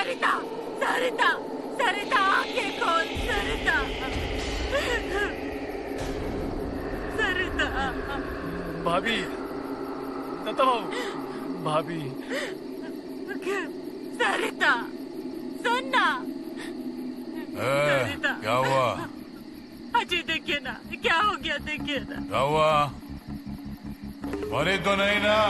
सरिता, सरिता, सरिता, आंखें खोल सरिता, सरिता। भाभी, दत्ता बाबू, भाभी। सरिता, सुनना। सरिता, क्या हुआ? अजय देखिए ना, क्या हो गया देखिए ना। क्या हुआ? मरी तो नहीं ना?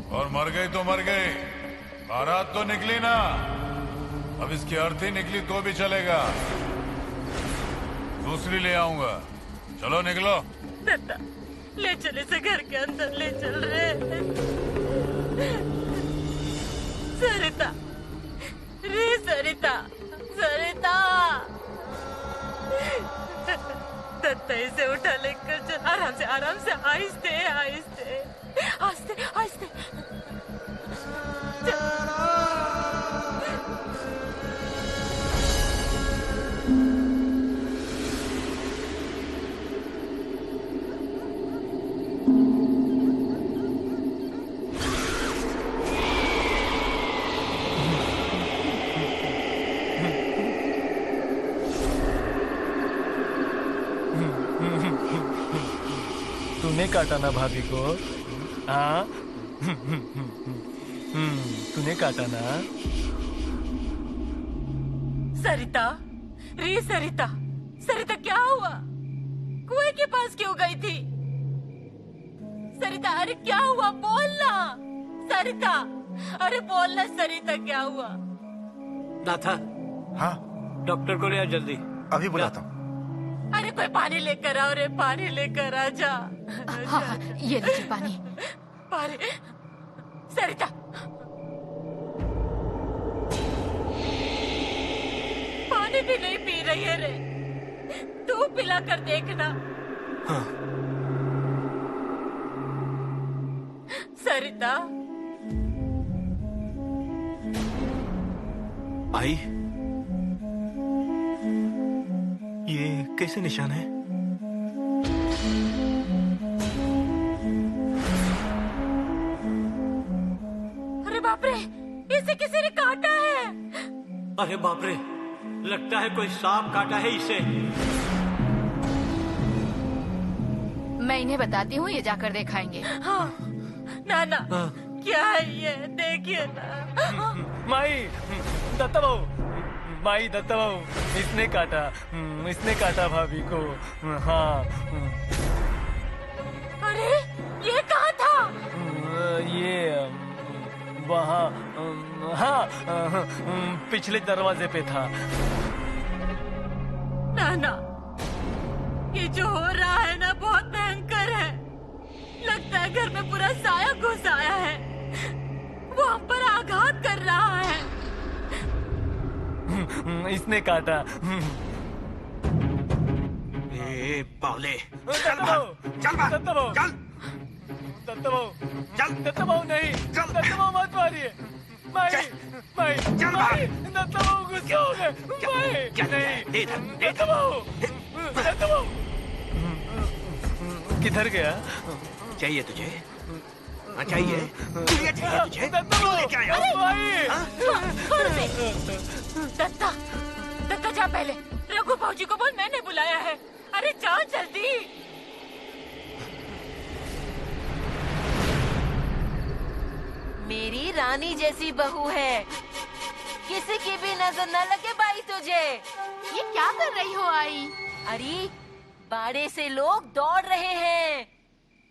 और मर गई तो मर गई, बारात तो निकली ना। अब इसकी अर्थी निकली तो भी चलेगा, दूसरी ले आऊंगा। चलो निकलो। दत्ता, ले चले से घर के अंदर ले चल रहे। सरिता, रे सरिता, सरिता। दत्ता इसे उठा लेकर चल, आराम से, आराम से, आहिस्ते, आहिस्ते, आहिस्ते, आहिस्ते। तूने काटा ना भाभी को? हाँ? तूने काटा ना? सरिता, रे सरिता, सरिता क्या हुआ? कुएं के पास क्यों गई थी? सरिता, अरे क्या हुआ? बोलना सरिता, अरे बोलना सरिता, क्या हुआ? नाथा। हाँ? डॉक्टर को ले आ जल्दी। अभी बुलाता हूँ। अरे कोई पानी लेकर आओ रे, पानी लेकर आ जा। हाँ, ये लीजिए पानी। पानी। सरिता, पानी भी नहीं पी रही है रे, तू पिला कर देखना। हाँ। सरिता। आई, ये कैसे निशान है? अरे बाप रे, इसे किसी ने काटा है। अरे बाप रे, लगता है कोई सांप काटा है इसे। मैं इन्हें बताती हूँ, ये जाकर दिखाएंगे। हाँ, नाना, क्या है ये? देखिए ना। माई, दत्ता बाबू, माई, दत्ता बाबू, इसने काटा भाभी को। हाँ। अरे ये कहाँ था? ये वहाँ, हाँ, पिछले दरवाजे पे था। नाना, ये जो हो रहा है ना बहुत भयंकर है। लगता है घर में पूरा साया घुस आया है, वो हम पर आघात कर रहा है। इसने काटा। ए बावले, दत्ता बाबू, चल बाहर, दत्ता बाबू, चल, दत्ता बाबू, चल, दत्ता बाबू नहीं, दत्ता बाबू मत मारिए। माई, माई, चल बाहर। दत्ता बाबू गुस्से हो गए। माई, नहीं, दत्ता बाबू, दत्ता बाबू। किधर गया? चाहिए तुझे? हाँ चाहिए? चाहिए तुझे? दत्ता बाबू, लेके आया? माई। छोड़ दे। दत्ता, दत्ता जा पहले, रघु भाजी को बोल मैंने बुलाया है। अरे जाओ जल्दी। मेरी रानी जैसी बहू है, किसी की भी नजर न लगे भाई तुझे। ये क्या कर रही हो आई? अरे बाड़े से लोग दौड़ रहे हैं,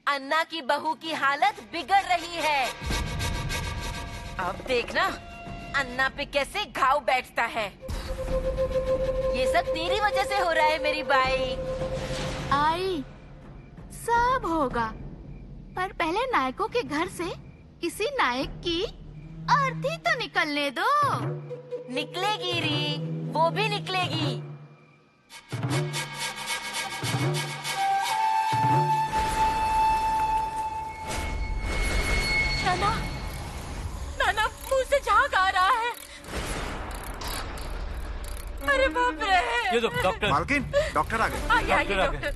अन्ना की बहू की हालत बिगड़ रही है। अब देखना अन्ना पे कैसे घाव बैठता है। ये सब तेरी वजह से हो रहा है मेरी बाई। आई, सब होगा, पर पहले नायकों के घर से किसी नायक की अर्थी तो निकलने दो। निकलेगी री, वो भी निकलेगी। नाना, नाना मुंह से झाग आ रहा है। अरे बाप रे। ये तो डॉक्टर। मालकिन, डॉक्टर आ गए। आइए आइए डॉक्टर,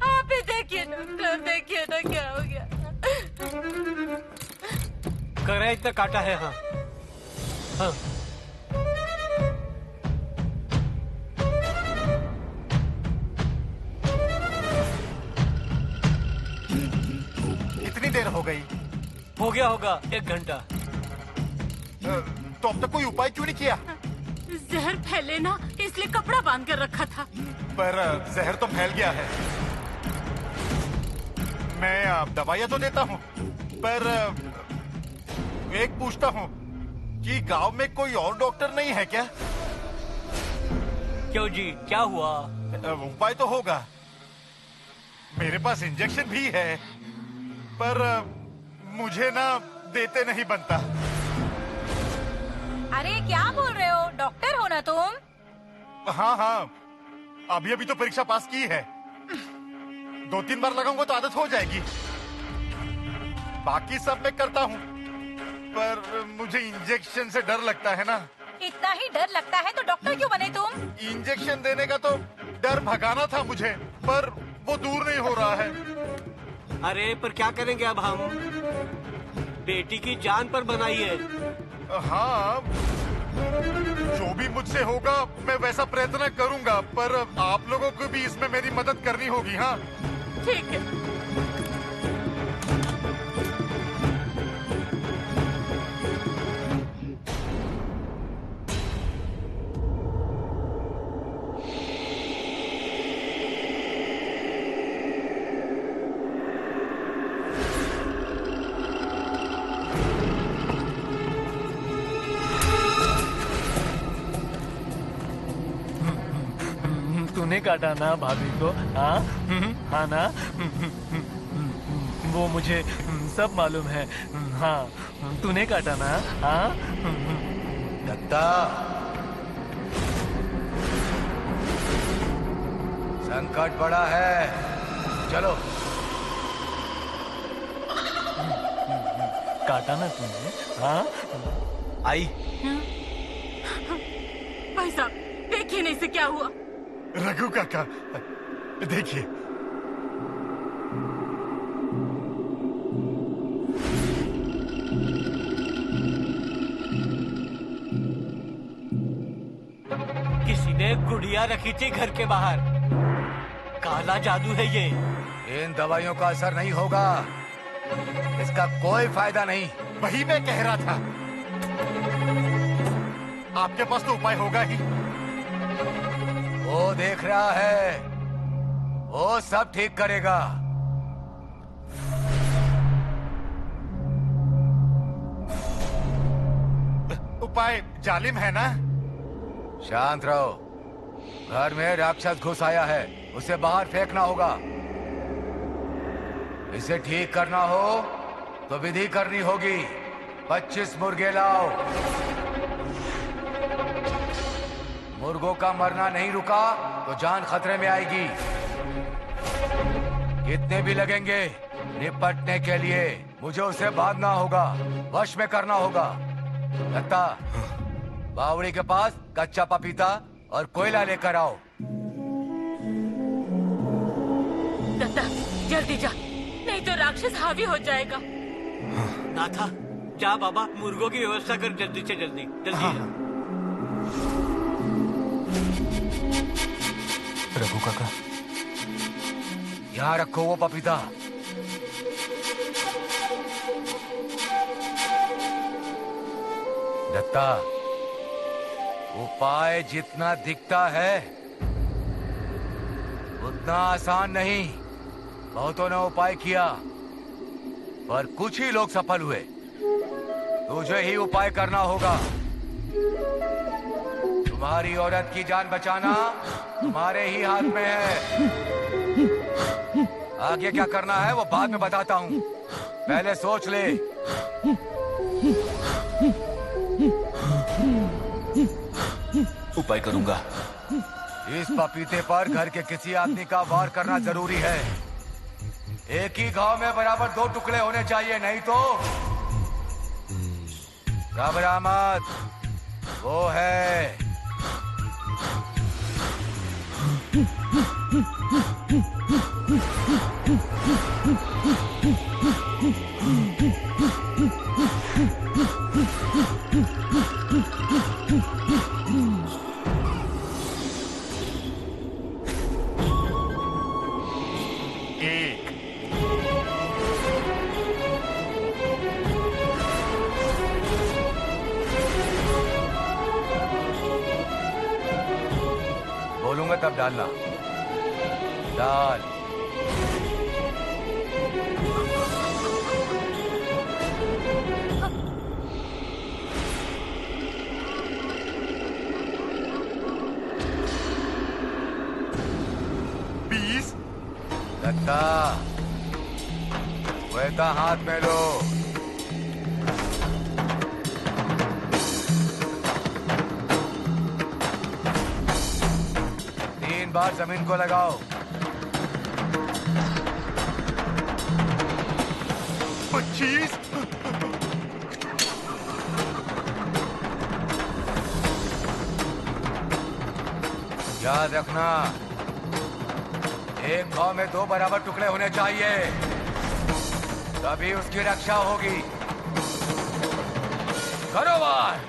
आप ही देखिए डॉक्टर, देखिए ना क्या हो गया। करे इतना काटा है। हाँ हाँ कितनी देर हो गई? हो गया होगा 1 घंटा। तो अब तक कोई उपाय क्यों नहीं किया? जहर फैले ना, इसलिए कपड़ा बांध कर रखा था। पर जहर तो फैल गया है। मैं दवाइयाँ तो देता हूँ, पर एक पूछता हूँ कि गांव में कोई और डॉक्टर नहीं है क्या? क्यों जी, क्या हुआ? उपाय तो होगा। मेरे पास इंजेक्शन भी है, पर मुझे ना देते नहीं बनता। अरे क्या बोल रहे हो? डॉक्टर हो ना तुम? हाँ हाँ, अभी अभी तो परीक्षा पास की है। 2-3 बार लगाऊंगा तो आदत हो जाएगी। बाकी सब मैं करता हूँ, पर मुझे इंजेक्शन से डर लगता है ना। इतना ही डर लगता है तो डॉक्टर क्यों बने तुम? इंजेक्शन देने का तो डर भगाना था मुझे, पर वो दूर नहीं हो रहा है। अरे पर क्या करेंगे अब हम? बेटी की जान पर बनाई है। हाँ, जो भी मुझसे होगा मैं वैसा प्रयत्न करूंगा, पर आप लोगों को भी इसमें मेरी मदद करनी होगी। हाँ ठीक है। तूने काटा ना भाभी को? हाँ हाँ ना, वो मुझे सब मालूम है। हाँ, तूने काटा ना? हाँ दत्ता, संकट बड़ा है, चलो। काटा ना तूने? हाँ आई। भाई साहब देखिए नहीं से क्या हुआ। रघु काका, देखिए। किसी ने गुड़िया रखी थी घर के बाहर। काला जादू है ये। इन दवाइयों का असर नहीं होगा, इसका कोई फायदा नहीं। वही मैं कह रहा था, आपके पास तो उपाय होगा ही। वो देख रहा है, वो सब ठीक करेगा। उपाय जालिम है ना? शांत रहो। घर में राक्षस घुस आया है, उसे बाहर फेंकना होगा। इसे ठीक करना हो तो विधि करनी होगी। 25 मुर्गे लाओ। मुर्गों का मरना नहीं रुका तो जान खतरे में आएगी। कितने भी लगेंगे, निपटने के लिए मुझे उसे बांधना होगा, वश में करना होगा। दत्ता, बावड़ी के पास कच्चा पपीता और कोयला लेकर आओ। दत्ता जल्दी जा, नहीं तो राक्षस हावी हो जाएगा। नाथा, जा बाबा, मुर्गों की व्यवस्था कर जल्दी से जल्दी। जल्दी जा। रघु काका, यहाँ रखो वो पपीता। दत्ता, उपाय जितना दिखता है उतना आसान नहीं। बहुतों ने उपाय किया पर कुछ ही लोग सफल हुए। तुझे ही उपाय करना होगा। तुम्हारी औरत की जान बचाना तुम्हारे ही हाथ में है। आगे क्या करना है वो बाद में बताता हूँ, पहले सोच ले। उपाय करूंगा। इस पपीते पर घर के किसी आदमी का वार करना जरूरी है। एक ही घाव में बराबर 2 टुकड़े होने चाहिए, नहीं तो घबरा मत, वो है। अब डालना। डाल। दत्ता, श्वेता हाथ में लो। तीन बार जमीन को लगाओ। 25। याद रखना, एक घाव में 2 बराबर टुकड़े होने चाहिए, तभी उसकी रक्षा होगी। करो वार।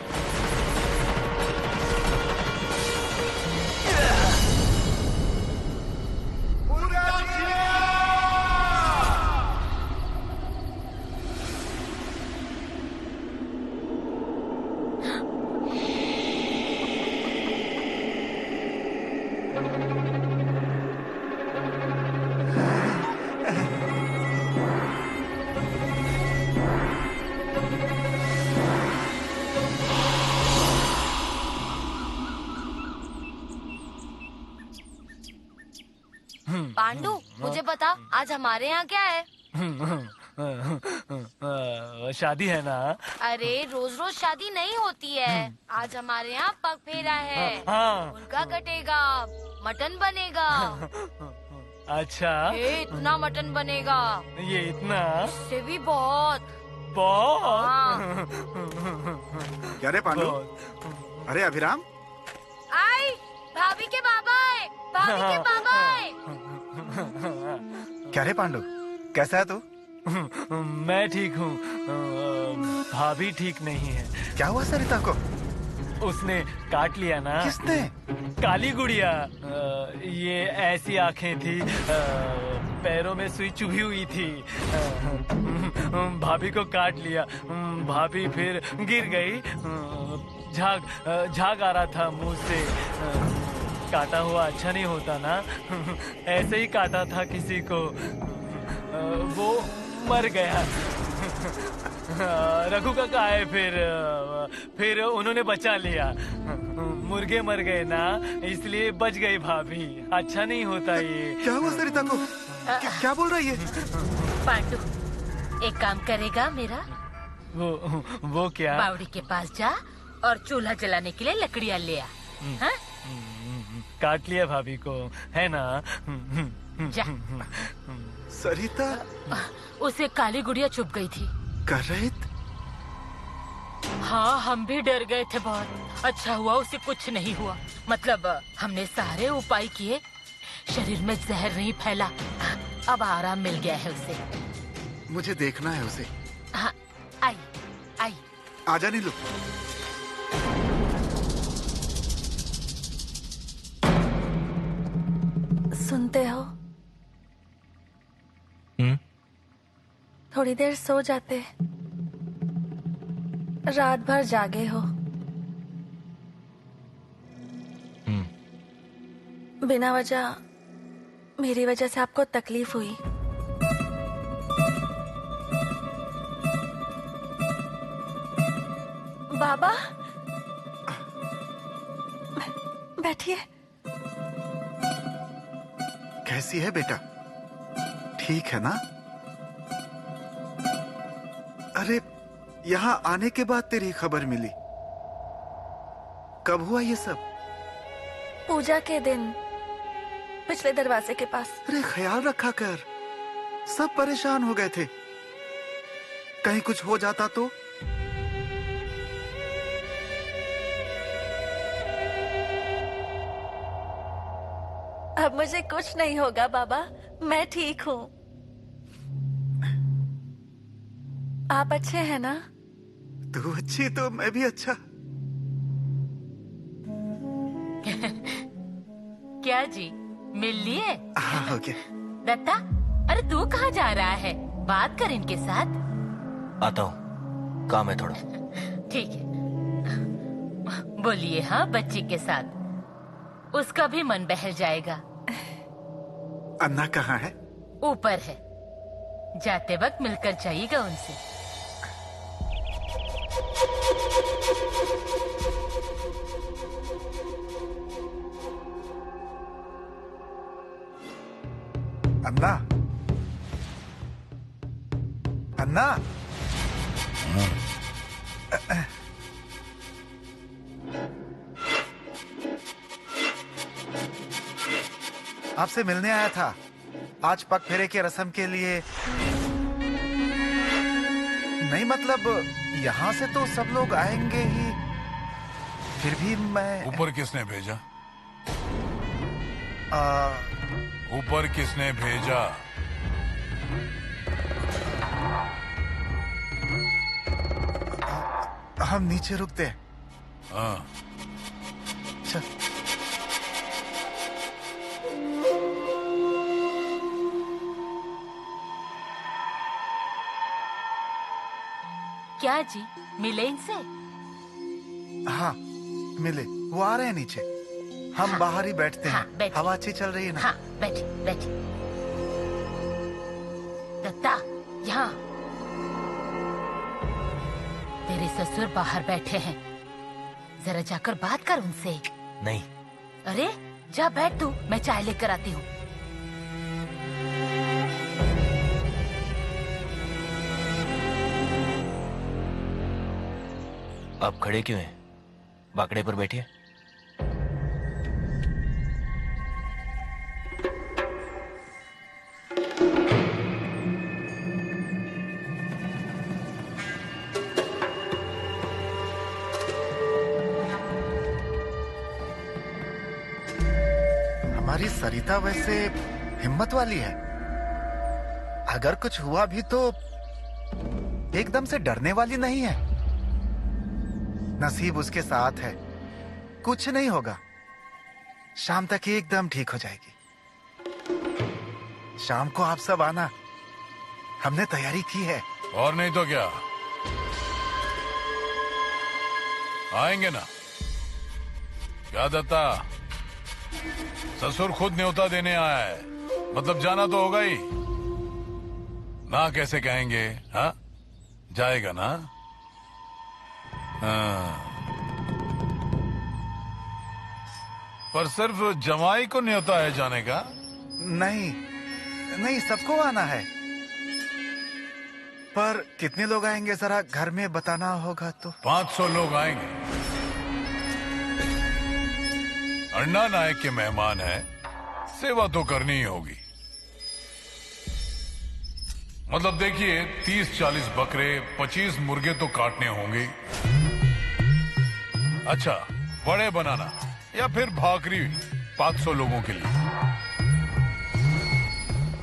पांडु, मुझे बता, आज हमारे यहाँ क्या है? शादी है ना? अरे रोज रोज शादी नहीं होती है। आज हमारे यहाँ पग फेरा है। हाँ। उनका कटेगा, मटन बनेगा। अच्छा, इतना मटन बनेगा, ये इतना? इससे भी बहुत। बहुत। क्या रे पांडु? अरे अभिराम, आई, भाभी के बाबा है, भाभी के बाबा है। क्या रे पांडु, कैसा है तू? मैं ठीक हूँ, भाभी ठीक नहीं है। क्या हुआ सरिता को? उसने काट लिया ना। किसने? काली गुड़िया। ये ऐसी आंखें थी, पैरों में सुई चुभी हुई थी। भाभी को काट लिया। भाभी फिर गिर गई। झाग आ रहा था मुंह से। काटा हुआ अच्छा नहीं होता ना। ऐसे ही काटा था किसी को, वो मर गया। रघु का कहा है, फिर उन्होंने बचा लिया। मुर्गे मर गए ना, इसलिए बच गई भाभी। अच्छा नहीं होता ये। क्या हुआ सरिता को? क्या बोल रही है? पांडु, एक काम करेगा मेरा? वो क्या? बावड़ी के पास जा और चूल्हा जलाने के लिए लकड़ियाँ ले आ। हाँ? काट लिया भाभी को, है ना? जा। सरिता, उसे काली गुड़िया चुप गई थी। कर रहे? हाँ, हम भी डर गए थे बहुत। अच्छा हुआ उसे कुछ नहीं हुआ। मतलब हमने सारे उपाय किए, शरीर में जहर नहीं फैला। अब आराम मिल गया है उसे। मुझे देखना है उसे। हाँ, आई आई। आजा नीलू। सुनते हो? थोड़ी देर सो जाते, रात भर जागे हो। बिना वजह, मेरी वजह से आपको तकलीफ हुई। बाबा, बैठिए। कैसी है बेटा? ठीक है ना? अरे, यहाँ आने के बाद तेरी खबर मिली। कब हुआ ये सब? पूजा के दिन, पिछले दरवाजे के पास। अरे ख्याल रखा कर, सब परेशान हो गए थे। कहीं कुछ हो जाता तो? अब मुझे कुछ नहीं होगा बाबा, मैं ठीक हूँ। आप अच्छे हैं ना? तू अच्छी तो मैं भी अच्छा। क्या जी, मिल लिए? हाँ, हो गया। दत्ता, अरे तू कहाँ जा रहा है? बात कर इनके साथ। आता हूँ, काम है थोड़ा। ठीक है, बोलिए। हाँ, बच्ची के साथ। उसका भी मन बहल जाएगा। अन्ना कहाँ है? ऊपर है, जाते वक्त मिलकर जाइएगा उनसे। अन्ना, अन्ना, आपसे मिलने आया था आज पग फेरे के रस्म के लिए। नहीं मतलब यहाँ से तो सब लोग आएंगे ही, फिर भी मैं। ऊपर किसने भेजा? ऊपर किसने भेजा? हम नीचे रुकते हैं। हाँ। चल। क्या जी, मिले इनसे? हाँ मिले, वो आ रहे हैं नीचे। हम हाँ, बाहर ही बैठते हाँ, हैं, हवा अच्छी चल रही है ना। हाँ बैठिए बैठिए। दत्ता, यहाँ तेरे ससुर बाहर बैठे हैं, जरा जाकर बात कर उनसे। नहीं। अरे जा बैठ तू, मैं चाय लेकर आती हूँ। आप खड़े क्यों हैं? बाकड़े पर बैठिए। हमारी सरिता वैसे हिम्मत वाली है, अगर कुछ हुआ भी तो एकदम से डरने वाली नहीं है। नसीब उसके साथ है, कुछ नहीं होगा, शाम तक ही एकदम ठीक हो जाएगी। शाम को आप सब आना, हमने तैयारी की है। और नहीं तो क्या, आएंगे ना। क्या दत्ता, ससुर खुद न्योता देने आया है, मतलब जाना तो होगा ही ना। कैसे कहेंगे? हाँ जाएगा ना। हाँ। पर सिर्फ जमाई को न्योता है जाने का? नहीं नहीं, सबको आना है। पर कितने लोग आएंगे जरा घर में बताना होगा तो। 500 लोग आएंगे। अन्ना नायक के मेहमान हैं, सेवा तो करनी ही होगी। मतलब देखिए, 30-40 बकरे, 25 मुर्गे तो काटने होंगे। अच्छा, बड़े बनाना या फिर भाकरी 500 लोगों के लिए।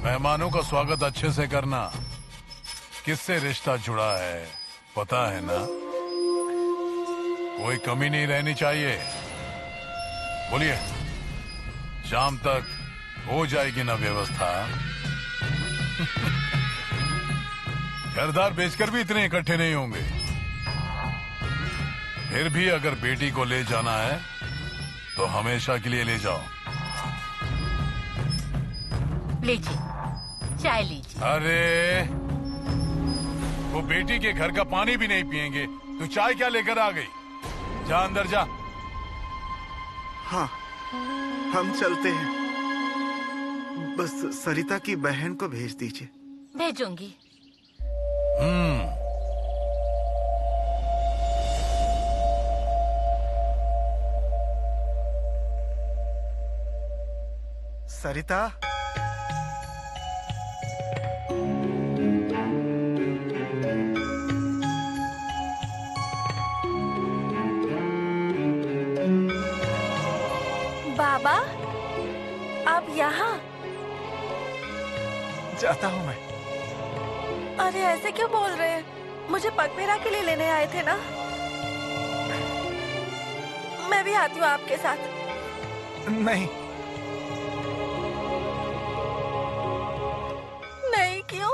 मेहमानों का स्वागत अच्छे से करना। किससे रिश्ता जुड़ा है पता है ना, कोई कमी नहीं रहनी चाहिए। बोलिए, शाम तक हो जाएगी ना व्यवस्था? घरदार बेचकर भी इतने इकट्ठे नहीं होंगे। फिर भी अगर बेटी को ले जाना है तो हमेशा के लिए ले जाओ। लीजिए, चाय लीजिए। अरे वो बेटी के घर का पानी भी नहीं पिएंगे, तू चाय क्या लेकर आ गई? जा अंदर जा। हाँ, हम चलते हैं। बस सरिता की बहन को भेज दीजिए। भेजूंगी। सरिता, बाबा, आप यहाँ? जाता हूँ मैं। अरे ऐसे क्यों बोल रहे हैं? मुझे पगफेरा के लिए लेने आए थे ना। मैं भी आती हूँ आपके साथ। नहीं। नहीं क्यों?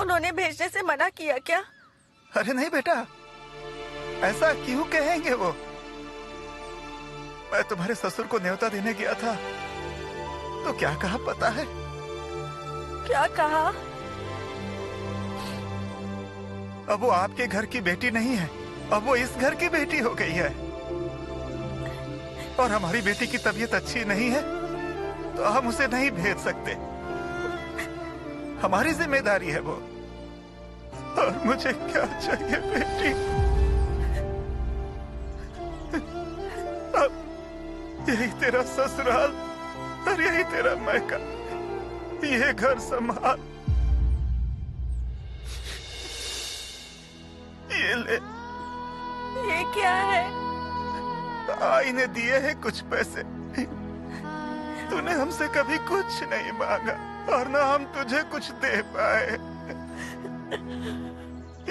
उन्होंने भेजने से मना किया क्या? अरे नहीं बेटा, ऐसा क्यों कहेंगे वो? मैं तुम्हारे ससुर को न्योता देने गया था तो क्या कहा पता है? क्या कहा? अब वो आपके घर की बेटी नहीं है, अब वो इस घर की बेटी हो गई है। और हमारी बेटी की तबीयत अच्छी नहीं है तो हम उसे नहीं भेज सकते, हमारी जिम्मेदारी है वो। और मुझे क्या चाहिए बेटी? अब यही तेरा ससुराल और यही तेरा मायका, ये घर संभाल। ये ले। ये क्या है? आई ने दिए हैं कुछ पैसे। तूने हमसे कभी कुछ नहीं मांगा और ना हम तुझे कुछ दे पाए।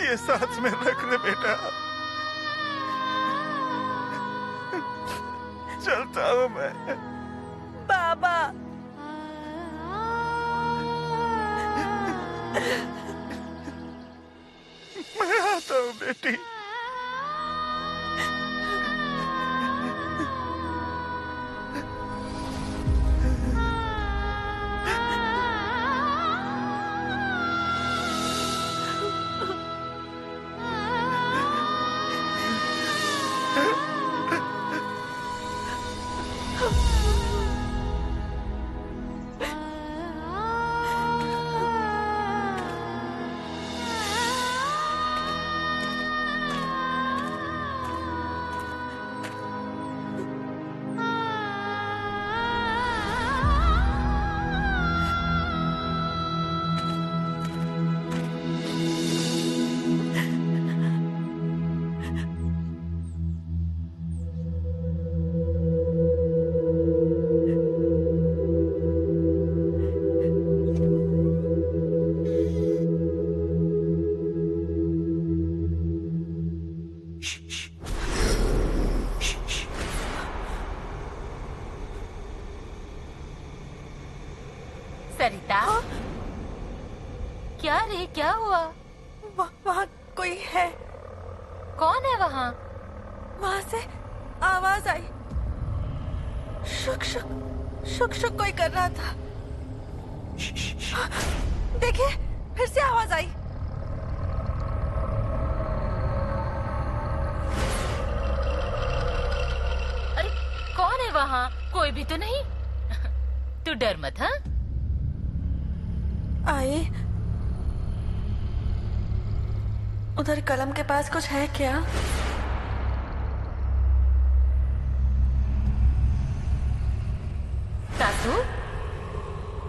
ये साथ में रख ले बेटा। चलता हूँ मैं। बाबा। मैं आता हूँ बेटी। सरिता, क्या रे, क्या हुआ? वहाँ कोई है। कौन है वहाँ? वहाँ से आवाज आई, शुक शुक शुक शुक कोई कर रहा था। देखिए, फिर से आवाज आई। अरे कौन है वहाँ? कोई भी तो नहीं। तू डर मत। हाँ, आई, उधर कलम के पास कुछ है क्या? सासू,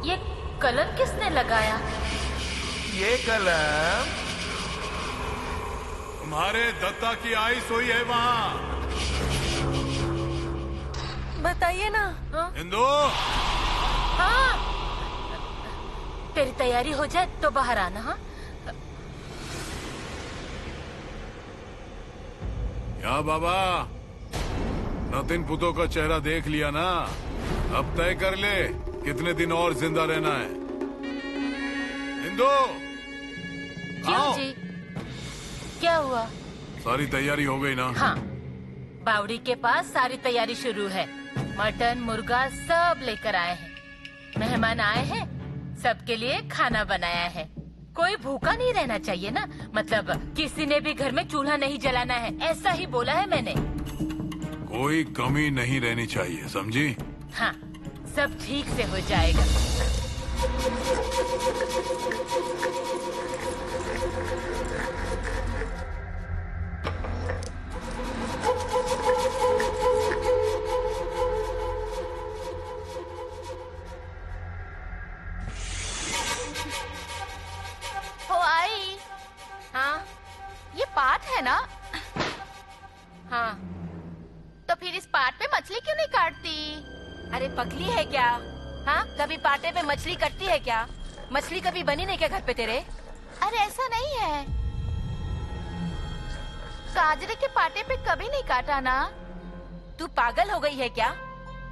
ये कलम किसने लगाया? ये कलम तुम्हारे दत्ता की आई सोई है वहाँ। बताइए ना। हिंदू। हाँ, तेरी तैयारी हो जाए तो बाहर आना। हाँ, क्या बाबा, नतिन पुतो का चेहरा देख लिया ना? अब तय कर ले कितने दिन और जिंदा रहना है। हिंदू, क्यों जी, क्या हुआ? सारी तैयारी हो गई ना? हाँ, बावड़ी के पास सारी तैयारी शुरू है। मटन मुर्गा सब लेकर आए हैं। मेहमान आए हैं, सबके लिए खाना बनाया है। कोई भूखा नहीं रहना चाहिए ना, मतलब किसी ने भी घर में चूल्हा नहीं जलाना है, ऐसा ही बोला है मैंने। कोई कमी नहीं रहनी चाहिए, समझी? हाँ, सब ठीक से हो जाएगा। हो आई। हाँ, ये पाट है ना? हाँ। तो फिर इस पाट पे मछली क्यों नहीं काटती? अरे पगली है क्या? हाँ, कभी पाटे पे मछली कटती है क्या? मछली कभी बनी नहीं क्या घर पे तेरे? अरे ऐसा नहीं है, गाजरे के पाटे पे कभी नहीं काटा ना। तू पागल हो गई है क्या?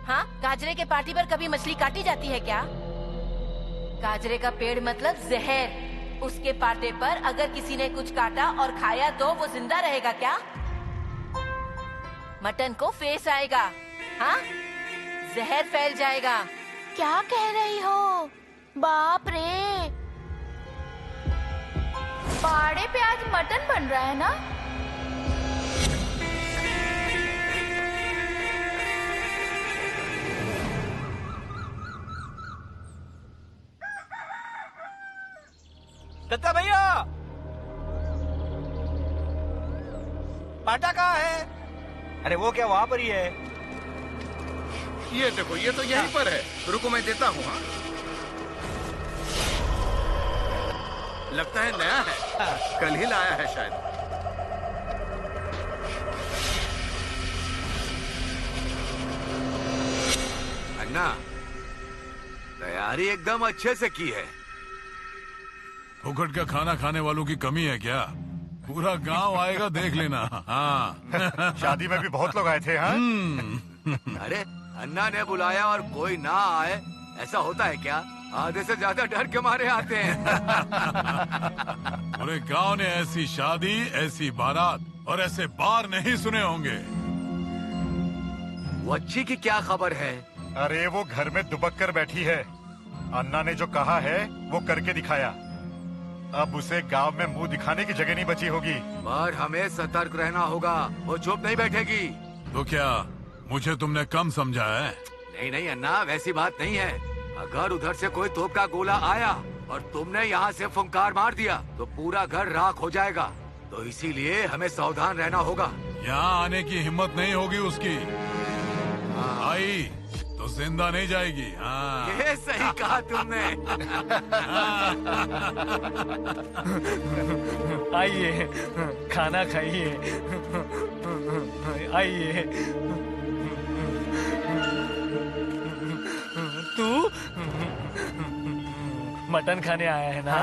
हाँ, गाजरे के पाटी पर कभी मछली काटी जाती है क्या? गाजरे का पेड़ मतलब जहर। उसके पाटे पर अगर किसी ने कुछ काटा और खाया तो वो जिंदा रहेगा क्या? मटन को फेस आएगा, हाँ, जहर फैल जाएगा। क्या कह रही हो? बाप रे, बाड़े पे आज मटन बन रहा है ना? दत्ता भैया, पाटा कहाँ है? अरे वो क्या वहाँ पर ही है? ये देखो, ये तो यहीं पर है। रुको मैं देता हूँ। हाँ? लगता है नया है, कल ही लाया है शायद। अन्ना, तैयारी एकदम अच्छे से की है। फुकट का खाना खाने वालों की कमी है क्या? पूरा गांव आएगा, देख लेना। हाँ। शादी में भी बहुत लोग आए थे। हाँ? अरे अन्ना ने बुलाया और कोई ना आए, ऐसा होता है क्या? आधे से ज्यादा डर के मारे आते हैं। पूरे गांव ने ऐसी शादी, ऐसी बारात और ऐसे बार नहीं सुने होंगे। वच्ची की क्या खबर है? अरे वो घर में दुबक कर बैठी है। अन्ना ने जो कहा है वो करके दिखाया। अब उसे गांव में मुंह दिखाने की जगह नहीं बची होगी। पर हमें सतर्क रहना होगा, वो चुप नहीं बैठेगी। तो क्या मुझे तुमने कम समझा है? नहीं नहीं अन्ना, वैसी बात नहीं है। अगर उधर से कोई तोप का गोला आया और तुमने यहाँ से फुंकार मार दिया तो पूरा घर राख हो जाएगा। तो इसीलिए हमें सावधान रहना होगा। यहाँ आने की हिम्मत नहीं होगी उसकी। आई तो जिंदा नहीं जाएगी। हाँ। ये सही कहा तुमने। आइए, खाना खाइए। आइए। तू मटन खाने आया है ना?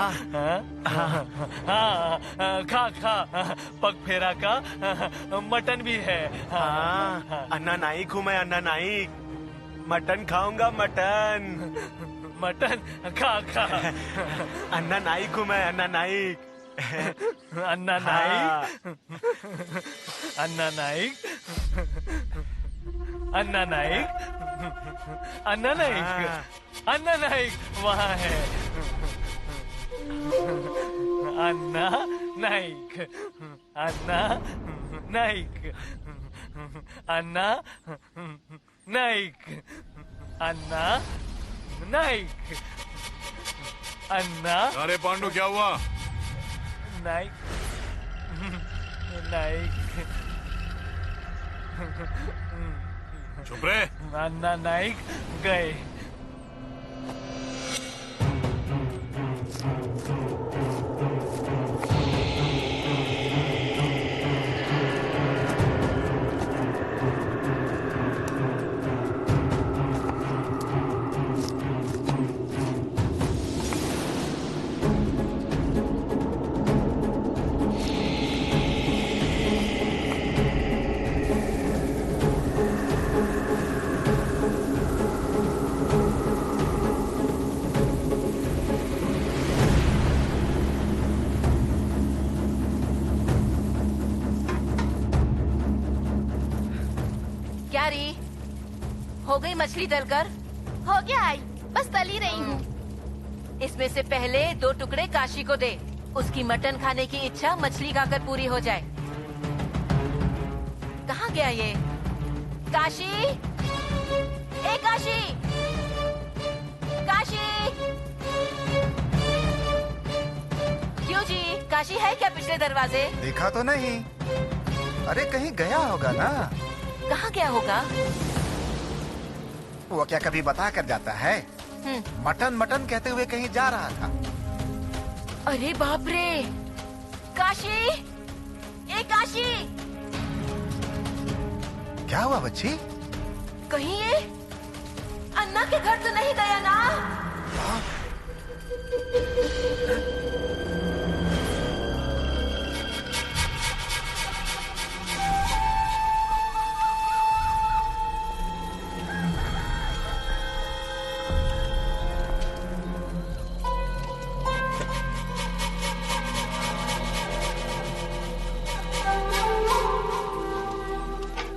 हाँ, खा खा। पग फेरा का मटन भी है। हाँ, अन्ना नाइक हूँ मैं, अन्ना नाइक। मटन खाऊंगा, मटन। मटन खा खा। अन्ना नाइक हूँ मैं, अन्ना नाइक। अन्ना नाइक। अन्ना नाइक। अन्ना नाइक। अन्ना नाइक। अन्ना नाइक वहाँ है। अन्ना नाइक। अन्ना नाइक। अन्ना नाइक। अन्ना नाइक। अन्ना। अरे पांडु, क्या हुआ? नाइक। नाइक। चुप रहे। अन्ना नाइक गए। हो गई मछली तलकर? हो गया आई, बस तल ही रही हूँ। इसमें से पहले 2 टुकड़े काशी को दे। उसकी मटन खाने की इच्छा मछली खाकर पूरी हो जाए। कहाँ गया ये? काशी, ए काशी, काशी। क्यों जी, काशी है क्या पिछले दरवाजे? देखा तो नहीं। अरे कहीं गया होगा ना। कहाँ गया होगा? वो क्या कभी बता कर जाता है? मटन मटन कहते हुए कहीं जा रहा था। अरे बाप रे! काशी, ए काशी। क्या हुआ बच्ची? कहीं ये अन्ना के घर तो नहीं गया ना?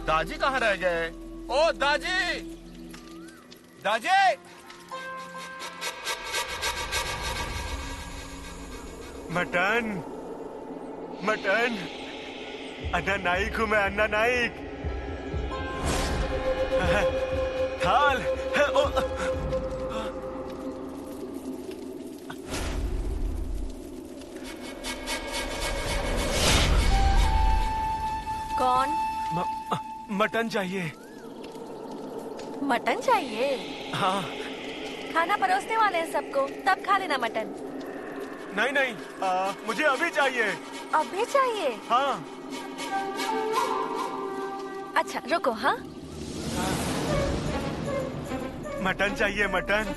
दादी कहाँ रह गए? ओ दाजी, दाजी। Mutton, mutton. अन्ना नाईक हूँ मैं, अन्ना नाईक। थाल। कौन? मटन चाहिए। मटन चाहिए? हाँ। खाना परोसने वाले हैं सबको, तब खा लेना मटन। नहीं नहीं, मुझे अभी चाहिए। अभी चाहिए? हाँ। अच्छा रुको। हाँ, मटन चाहिए, मटन।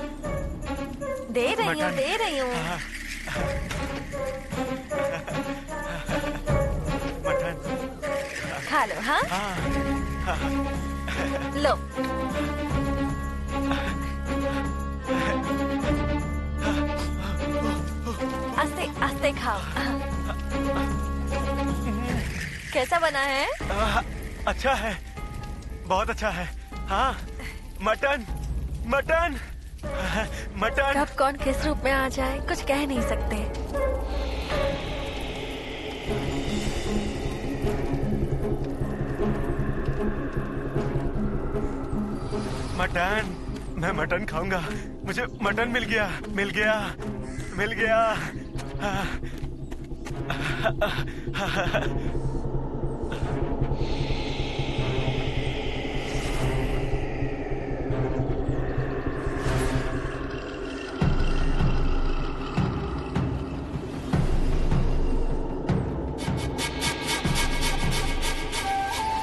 दे रही हूँ, दे रही हूँ। मटन खा लो। हाँ, लो। आस्ते आस्ते खाओ। कैसा बना है? अच्छा है, बहुत अच्छा है। हाँ, मटन, मटन, मटन। कब कौन किस रूप में आ जाए कुछ कह नहीं सकते। मटन, मैं मटन खाऊंगा। मुझे मटन मिल गया, मिल गया, मिल गया।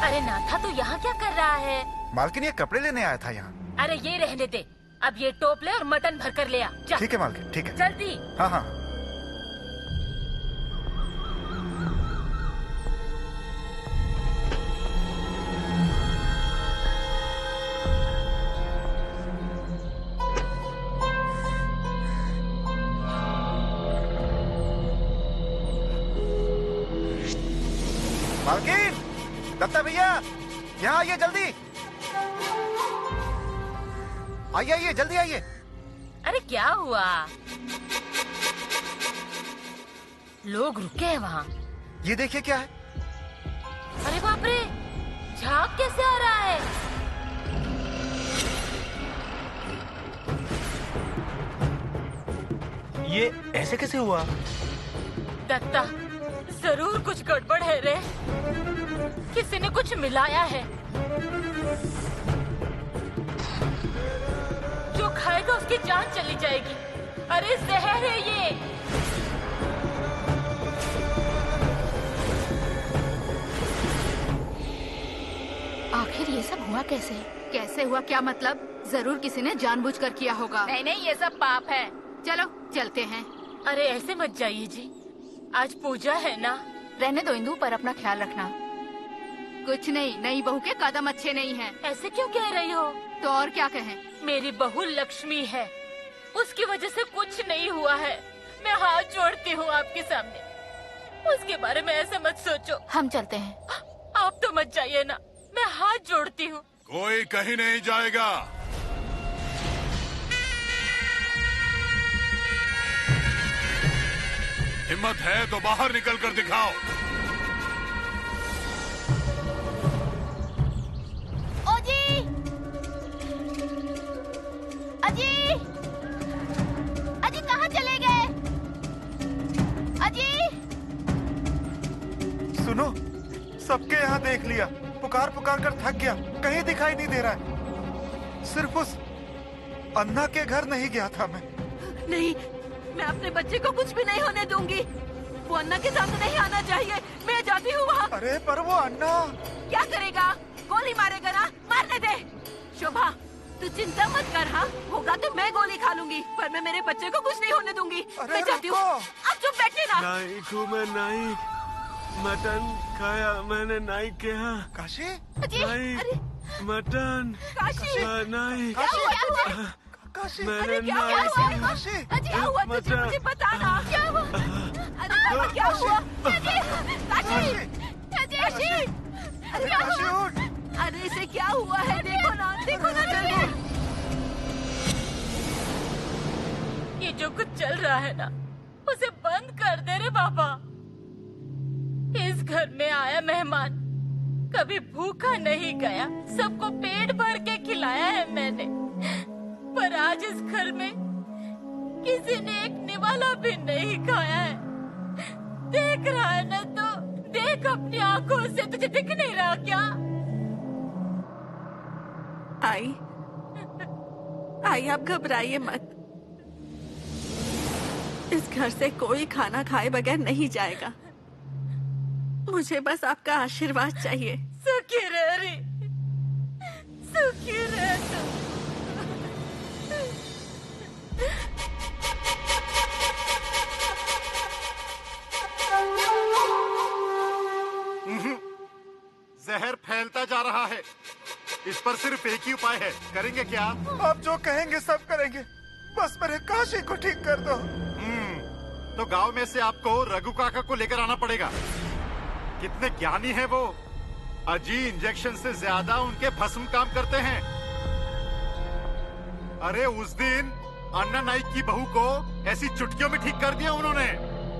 अरे नाथा, तू यहाँ क्या कर रहा है? मालकिन, ये कपड़े लेने आया था यहाँ। अरे ये रहने दे, अब ये टोप ले और मटन भर कर ले आ। ठीक है मालकिन, ठीक है। जल्दी। हाँ हाँ। मालकिन, दत्ता भैया, यहाँ आइए जल्दी। आइए आइए, जल्दी आइए। अरे क्या हुआ? लोग रुके हैं वहाँ। ये देखिए क्या है। अरे बाप रे, झाग कैसे आ रहा है? ये ऐसे कैसे हुआ? दत्ता, जरूर कुछ गड़बड़ है रे। किसी ने कुछ मिलाया है। जो खाएगा उसकी जान चली जाएगी। अरे जहर है ये। आखिर ये सब हुआ कैसे? कैसे हुआ क्या मतलब? जरूर किसी ने जानबूझकर किया होगा। नहीं नहीं, ये सब पाप है। चलो चलते हैं। अरे ऐसे मत जाइए जी, आज पूजा है ना। रहने दो इंदु, पर अपना ख्याल रखना। कुछ नहीं, नई बहू के कदम अच्छे नहीं हैं। ऐसे क्यों कह रही हो? तो और क्या कहें? मेरी बहू लक्ष्मी है, उसकी वजह से कुछ नहीं हुआ है। मैं हाथ जोड़ती हूँ आपके सामने, उसके बारे में ऐसे मत सोचो। हम चलते हैं। आप तो मत जाइए ना, मैं हाथ जोड़ती हूँ। कोई कहीं नहीं जाएगा। हिम्मत है तो बाहर निकल कर दिखाओ। ओजी! अजी! अजी कहाँ चले गए? अजी! सुनो, सबके यहाँ देख लिया, पुकार पुकार कर थक गया, कहीं दिखाई नहीं दे रहा है। सिर्फ उस अन्ना के घर नहीं गया था मैं। नहीं, मैं अपने बच्चे को कुछ भी नहीं होने दूंगी। वो अन्ना के सामने नहीं आना चाहिए। मैं जाती हूँ वहाँ। अरे पर वो अन्ना क्या करेगा? गोली मारेगा ना? मारने दे। शोभा, तू चिंता मत कर। हाँ, होगा तो मैं गोली खा लूंगी, पर मैं मेरे बच्चे को कुछ नहीं होने दूंगी। मैं जाती हूँ। अब चुप बैठे ना। नाइक हूँ मैं, नाइक। मटन खाया मैंने नाइक के यहाँ। काशी? नाइक, मटन। काशी, नाइक, काशी, मैंने क्या हुआ? काशी, क्या हुआ तुझे? मुझे बताना। क्या हुआ? अरे बाबा, क्या हुआ? काशी, काशी, अरे काशी उठ। अरे इसे क्या हुआ है? देख जो कुछ चल रहा है ना, उसे बंद कर दे रे बाबा। इस घर में आया मेहमान कभी भूखा नहीं गया, सबको पेट भर के खिलाया है मैंने। पर आज इस घर में किसी ने एक निवाला भी नहीं खाया है। देख रहा है ना, तो देख अपनी आंखों से, तुझे दिख नहीं रहा क्या? आई आप घबराइए मत। इस घर से कोई खाना खाए बगैर नहीं जाएगा। मुझे बस आपका आशीर्वाद चाहिए। सुखी रह री, सुखी रह तू। जहर फैलता जा रहा है। इस पर सिर्फ एक ही उपाय है। करेंगे क्या? आप जो कहेंगे सब करेंगे, बस मेरे काशी को ठीक कर दो। तो गांव में से आपको रघु काका को लेकर आना पड़ेगा। कितने ज्ञानी हैं वो। अजी इंजेक्शन से ज्यादा उनके भस्म काम करते हैं। अरे उस दिन अन्ना नाइक की बहू को ऐसी चुटकियों में ठीक कर दिया उन्होंने।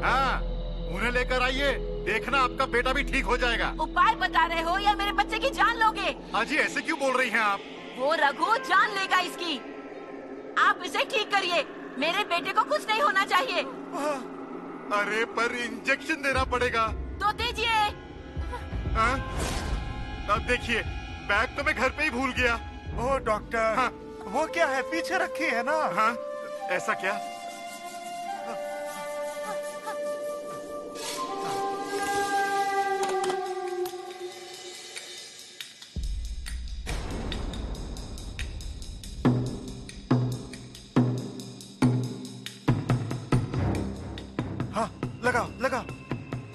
हाँ, उन्हें लेकर आइए, देखना आपका बेटा भी ठीक हो जाएगा। उपाय बता रहे हो या मेरे बच्चे की जान लोगे? अजी ऐसे क्यों बोल रही हैं आप? वो रघु जान लेगा इसकी। आप इसे ठीक करिए, मेरे बेटे को कुछ नहीं होना चाहिए। अरे पर इंजेक्शन देना पड़ेगा। तो दीजिए। अब देखिए, बैग तो मैं घर पे ही भूल गया। ओ डॉक्टर, हाँ। वो क्या है, पीछे रखी है ना? हाँ, ऐसा क्या? हाँ, लगाओ लगाओ।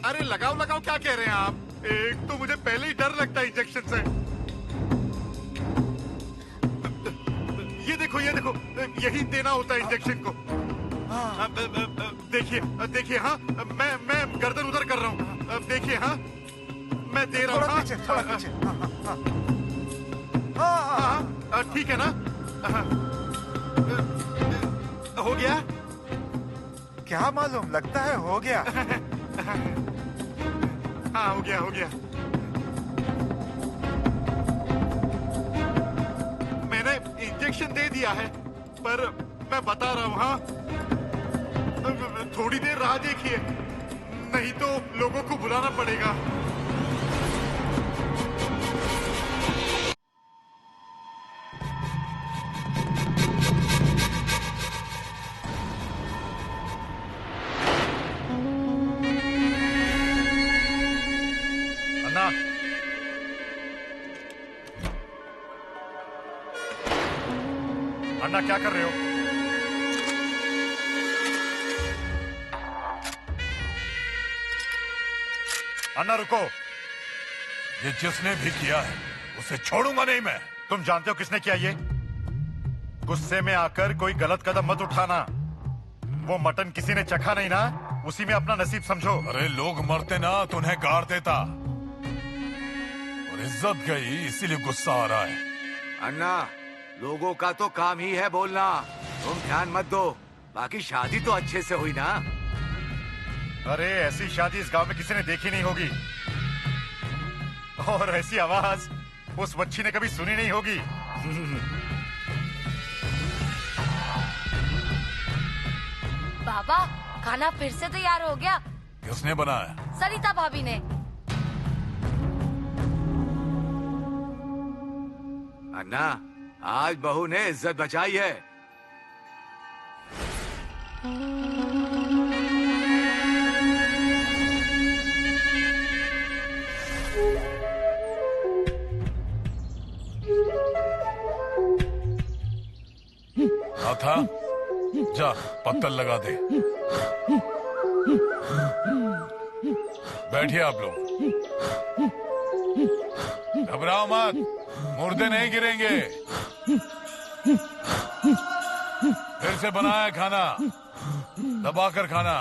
अरे लगाओ लगाओ क्या कह रहे हैं आप? एक तो मुझे पहले ही डर लगता है इंजेक्शन से। ये देखो यही देना होता है इंजेक्शन को। देखिए देखिए, हाँ मैं गर्दन उधर कर रहा हूँ। अब देखिए, हाँ मैं दे रहा हूँ। थोड़ा पीछे। हाँ, ठीक है ना? हो गया? क्या मालूम, लगता है हो गया। हाँ हो गया। मैंने इंजेक्शन दे दिया है, पर मैं बता रहा हूँ, हाँ थोड़ी देर राह देखिए, नहीं तो लोगों को बुलाना पड़ेगा। अन्ना क्या कर रहे हो? अन्ना रुको। ये जिसने भी किया है उसे छोड़ूंगा नहीं मैं। तुम जानते हो किसने किया ये? गुस्से में आकर कोई गलत कदम मत उठाना। वो मटन किसी ने चखा नहीं ना, उसी में अपना नसीब समझो। अरे लोग मरते ना तो उन्हें गाड़ देता, और इज्जत गई इसीलिए गुस्सा आ रहा है। अन्ना, लोगों का तो काम ही है बोलना, तुम ध्यान मत दो। बाकी शादी तो अच्छे से हुई ना? अरे ऐसी शादी इस गांव में किसी ने देखी नहीं होगी, और ऐसी आवाज उस बच्ची ने कभी सुनी नहीं होगी। बाबा, खाना फिर से तैयार हो गया। किसने बनाया? सरिता भाभी ने। अन्ना, आज बहू ने इज्जत बचाई है। था, जा पत्तल लगा दे। बैठिए आप लोग, घबराओ मत, मुर्दे नहीं गिरेंगे। फिर से बनाया खाना, दबाकर खाना।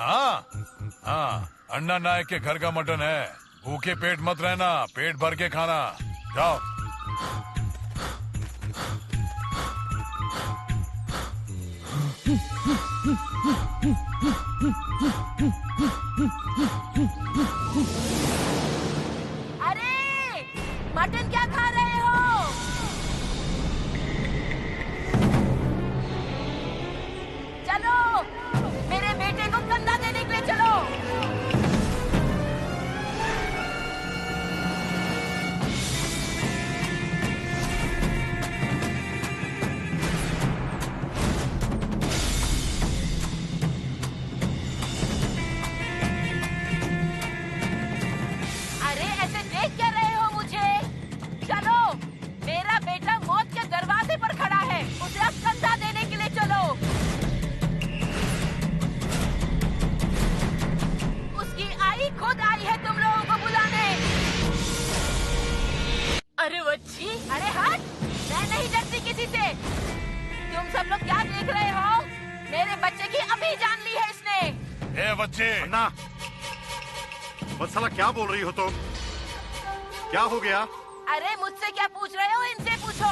हाँ, अन्ना नायक के घर का मटन है, भूखे पेट मत रहना, पेट भर के खाना। जाओ। मटन क्या खा रहे हो? चलो, मेरे बेटे को कंधा देने के लिए चलो। अरे ऐसे देख क्या रहे हो मुझे? चलो, मेरा बेटा मौत के दरवाजे पर खड़ा है, उसे अब कंधा देने के लिए चलो। उसकी आई खुद आई है तुम लोगों को बुलाने। अरे बच्ची, अरे हट, मैं नहीं डरती किसी से। तुम सब लोग क्या देख रहे हो? मेरे बच्चे की अभी जान ली है इसने। ए बच्चे, अन्ना, वत्सला क्या बोल रही हो तुम? क्या हो गया? अरे मुझसे क्या पूछ रहे हो? इनसे पूछो।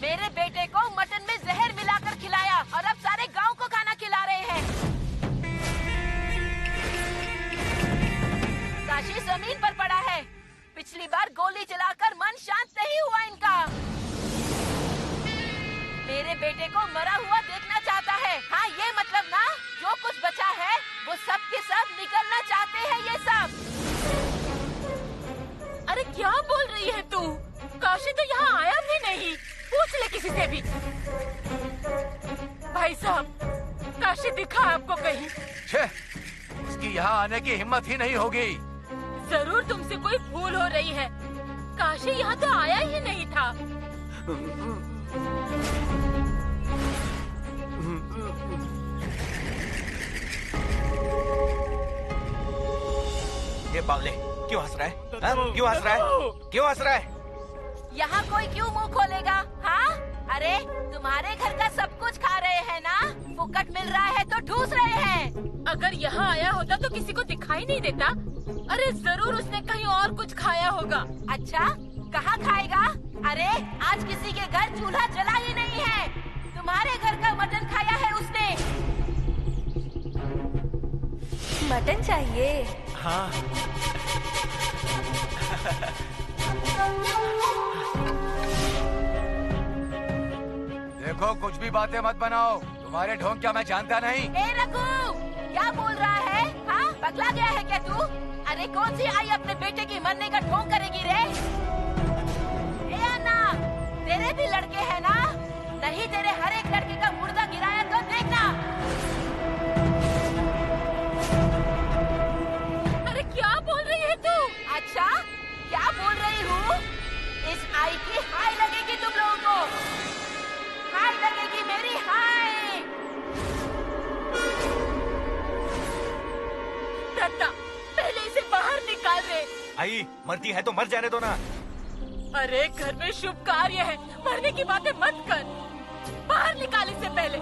मेरे बेटे को मटन में जहर मिलाकर खिलाया और अब सारे गांव को खाना खिला रहे हैं। काशी जमीन पर पड़ा है। पिछली बार गोली चलाकर मन शांत नहीं हुआ इनका। मेरे बेटे को मरा हुआ देखना चाहता है। हाँ, ये मतलब ना, जो कुछ बचा है वो सब के सब निकलना चाहते हैं ये सब। अरे क्या बोल रही है तू? काशी तो यहाँ आया भी नहीं। पूछ ले किसी से भी। भाई साहब, काशी दिखा आपको कहीं? छे, उसकी यहाँ आने की हिम्मत ही नहीं होगी। जरूर तुमसे कोई भूल हो रही है। काशी यहाँ तो आया ही नहीं था। ये बावले क्यों हंस रहा है? हाँ? क्यों हंस रहा है? क्यों हंस रहा है? यहाँ कोई क्यों मुंह खोलेगा? हाँ? अरे तुम्हारे घर का सब कुछ खा रहे हैं ना? फुकट मिल रहा है तो ठूस रहे हैं। अगर यहाँ आया होता तो किसी को दिखाई नहीं देता। अरे जरूर उसने कहीं और कुछ खाया होगा। अच्छा, कहाँ खाएगा? अरे आज किसी के घर चूल्हा जला ही नहीं है। तुम्हारे घर का मटन खाया है उसने। मटन चाहिए? हाँ। देखो, कुछ भी बातें मत बनाओ। तुम्हारे ढोंग क्या मैं जानता नहीं? ए रघु, क्या बोल रहा है? हाँ, पगला गया है क्या तू? अरे कौन सी आई अपने बेटे की मरने का ढोंग करेगी रे? ए अन्ना, तेरे भी लड़के हैं ना? नहीं, तेरे हर एक लड़के का मुर्दा गिराया तो देखना। अरे क्या बोल रही है तू? अच्छा, क्या बोल रही हूँ? इस आई की हाय लगेगी तुम लोगों को। हाय लगेगी मेरी हाय। दत्ता, पहले इसे बाहर निकाल दे। आई मरती है तो मर जाने दो ना। अरे घर में शुभ कार्य है, मरने की बातें मत कर। बाहर निकाल इसे पहले।